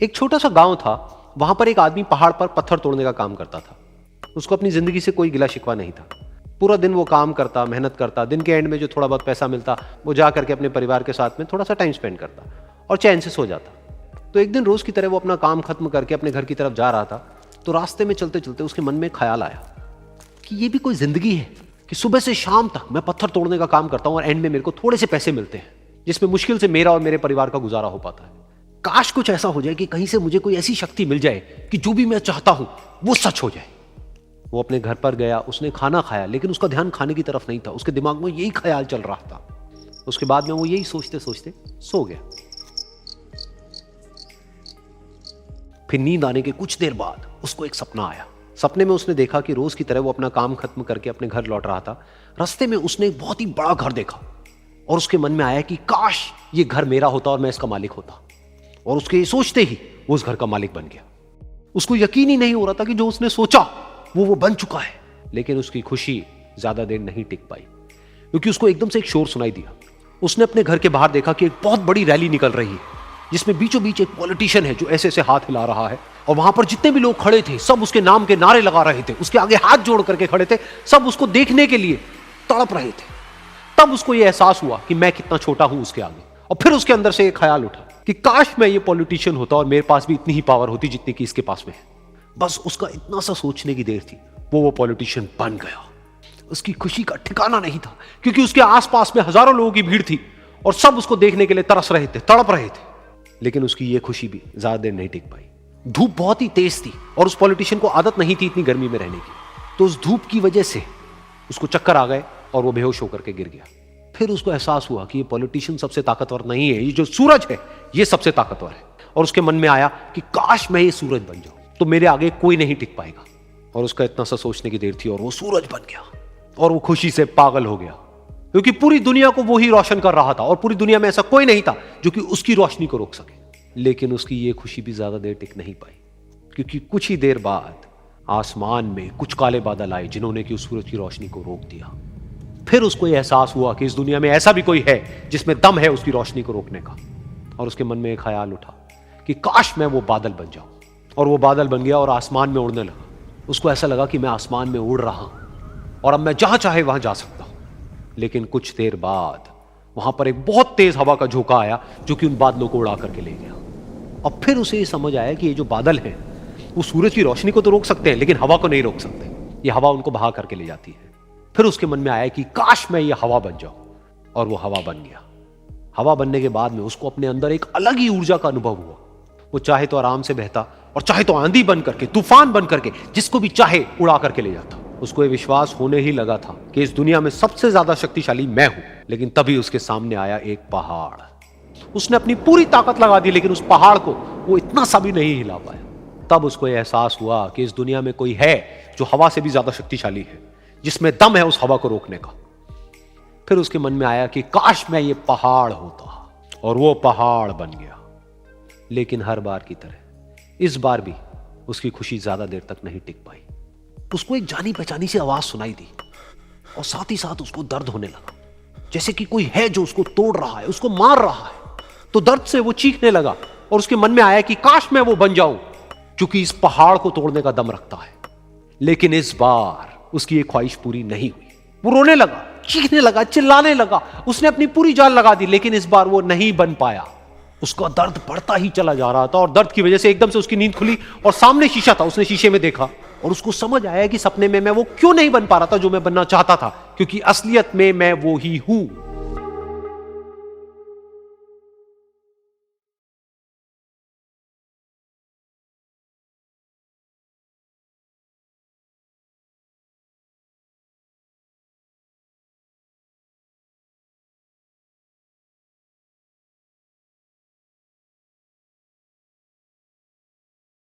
एक छोटा सा गांव था। वहां पर एक आदमी पहाड़ पर पत्थर तोड़ने का काम करता था। उसको अपनी जिंदगी से कोई गिला शिकवा नहीं था। पूरा दिन वो काम करता, मेहनत करता। दिन के एंड में जो थोड़ा बहुत पैसा मिलता वो जा करके अपने परिवार के साथ में थोड़ा सा टाइम स्पेंड करता और चैन से सो जाता। तो एक दिन रोज की तरह वो अपना काम खत्म करके अपने घर की तरफ जा रहा था। तो रास्ते में चलते चलते उसके मन में ख्याल आया कि ये भी कोई जिंदगी है कि सुबह से शाम तक मैं पत्थर तोड़ने का काम करता हूं और एंड में मेरे को थोड़े से पैसे मिलते हैं, जिसमें मुश्किल से मेरा और मेरे परिवार का गुजारा हो पाता है। काश कुछ ऐसा हो जाए कि कहीं से मुझे कोई ऐसी शक्ति मिल जाए कि जो भी मैं चाहता हूं वो सच हो जाए। वो अपने घर पर गया, उसने खाना खाया, लेकिन उसका ध्यान खाने की तरफ नहीं था। उसके दिमाग में यही ख्याल चल रहा था। उसके बाद में वो यही सोचते सोचते सो गया। फिर नींद आने के कुछ देर बाद उसको एक सपना आया। सपने में उसने देखा कि रोज की तरह वो अपना काम खत्म करके अपने घर लौट रहा था। रास्ते में उसने एक बहुत ही बड़ा घर देखा और उसके मन में आया कि काश ये घर मेरा होता और मैं इसका मालिक होता। और उसके सोचते ही वो उस घर का मालिक बन गया। उसको यकीन ही नहीं हो रहा था कि जो उसने सोचा वो बन चुका है। लेकिन उसकी खुशी ज्यादा देर नहीं टिक पाई, क्योंकि उसको एकदम से एक शोर सुनाई दिया। उसने अपने घर के बाहर देखा कि एक बहुत बड़ी रैली निकल रही है, जिसमें बीचों बीच एक पॉलिटिशियन है जो ऐसे ऐसे हाथ हिला रहा है। और वहां पर जितने भी लोग खड़े थे सब उसके नाम के नारे लगा रहे थे। उसके आगे हाथ जोड़ करके खड़े थे। सब उसको देखने के लिए तड़प रहे थे। तब उसको यह एहसास हुआ कि मैं कितना छोटा हूं उसके आगे। और फिर उसके अंदर से एक ख्याल उठा कि काश मैं ये पॉलिटिशियन होता और मेरे पास भी इतनी ही पावर होती जितनी कि इसके पास में है। बस उसका इतना सा सोचने की देर थी, वो पॉलिटिशियन बन गया। उसकी खुशी का ठिकाना नहीं था, क्योंकि उसके आसपास में हजारों लोगों की भीड़ थी और सब उसको देखने के लिए तरस रहे थे, तड़प रहे थे। लेकिन उसकी ये खुशी भी ज्यादा देर नहीं टिक पाई। धूप बहुत ही तेज थी और उस पॉलिटिशियन को आदत नहीं थी इतनी गर्मी में रहने की। तो उस धूप की वजह से उसको चक्कर आ गए और वो बेहोश होकर के गिर गया। फिर उसको एहसास हुआ कि ये पॉलिटिशियन सबसे ताकतवर नहीं है, ये जो सूरज है ये सबसे ताकतवर है। और उसके मन में आया कि काश मैं ये सूरज बन जाऊं तो मेरे आगे कोई नहीं टिक पाएगा। और उसका इतना सा सोचने की देर थी और वो सूरज बन गया। और वो खुशी से पागल हो गया, क्योंकि पूरी दुनिया को वो ही रोशन कर रहा था और पूरी दुनिया में ऐसा कोई नहीं था जो कि उसकी रोशनी को रोक सके। लेकिन उसकी ये खुशी भी ज्यादा देर टिक नहीं पाई, क्योंकि कुछ ही देर बाद आसमान में कुछ काले बादल आए जिन्होंने कि उस सूरज की रोशनी को रोक दिया। फिर उसको यह एहसास हुआ कि इस दुनिया में ऐसा भी कोई है जिसमें दम है उसकी रोशनी को रोकने का। और उसके मन में एक ख्याल उठा कि काश मैं वो बादल बन जाऊं। और वो बादल बन गया और आसमान में उड़ने लगा। उसको ऐसा लगा कि मैं आसमान में उड़ रहा हूं और अब मैं जहां चाहे वहां जा सकता हूं। लेकिन कुछ देर बाद वहां पर एक बहुत तेज हवा का झोंका आया जो कि उन बादलों को उड़ा करके ले गया। और फिर उसे ये समझ आया कि ये जो बादल हैं वो सूरज की रोशनी को तो रोक सकते हैं, लेकिन हवा को नहीं रोक सकते। ये हवा उनको बहा करके ले जाती है। फिर उसके मन में आया कि काश मैं ये हवा बन जाऊं। और वो हवा बन गया। हवा बनने के बाद में उसको अपने अंदर एक अलग ही ऊर्जा का अनुभव हुआ। वो चाहे तो आराम से बहता और चाहे तो आंधी बन करके, तूफान बन करके जिसको भी चाहे उड़ा करके ले जाता। उसको ये विश्वास होने ही लगा था कि इस दुनिया में सबसे ज्यादा शक्तिशाली मैं हूं। लेकिन तभी उसके सामने आया एक पहाड़। उसने अपनी पूरी ताकत लगा दी, लेकिन उस पहाड़ को वो इतना सा भी नहीं हिला पाया। तब उसको यह एहसास हुआ कि इस दुनिया में कोई है जो हवा से भी ज्यादा शक्तिशाली है, जिसमें दम है उस हवा को रोकने का। फिर उसके मन में आया कि काश मैं ये पहाड़ होता। और वो पहाड़ बन गया। लेकिन हर बार की तरह इस बार भी उसकी खुशी ज्यादा देर तक नहीं टिक पाई। उसको एक जानी पहचानी सी आवाज सुनाई दी और साथ ही साथ उसको दर्द होने लगा, जैसे कि कोई है जो उसको तोड़ रहा है, उसको मार रहा है। तो दर्द से वो चीखने लगा और उसके मन में आया कि काश मैं वो बन जाऊं क्योंकि इस पहाड़ को तोड़ने का दम रखता है। लेकिन इस बार उसकी ये ख्वाहिश पूरी नहीं हुई। वो रोने लगा, चीखने लगा, चिल्लाने लगा। उसने अपनी पूरी जान लगा दी, लेकिन इस बार वो नहीं बन पाया। उसका दर्द बढ़ता ही चला जा रहा था और दर्द की वजह से एकदम से उसकी नींद खुली और सामने शीशा था। उसने शीशे में देखा और उसको समझ आया कि सपने में मैं वो क्यों नहीं बन पा रहा था जो मैं बनना चाहता था, क्योंकि असलियत में मैं वो ही हूं।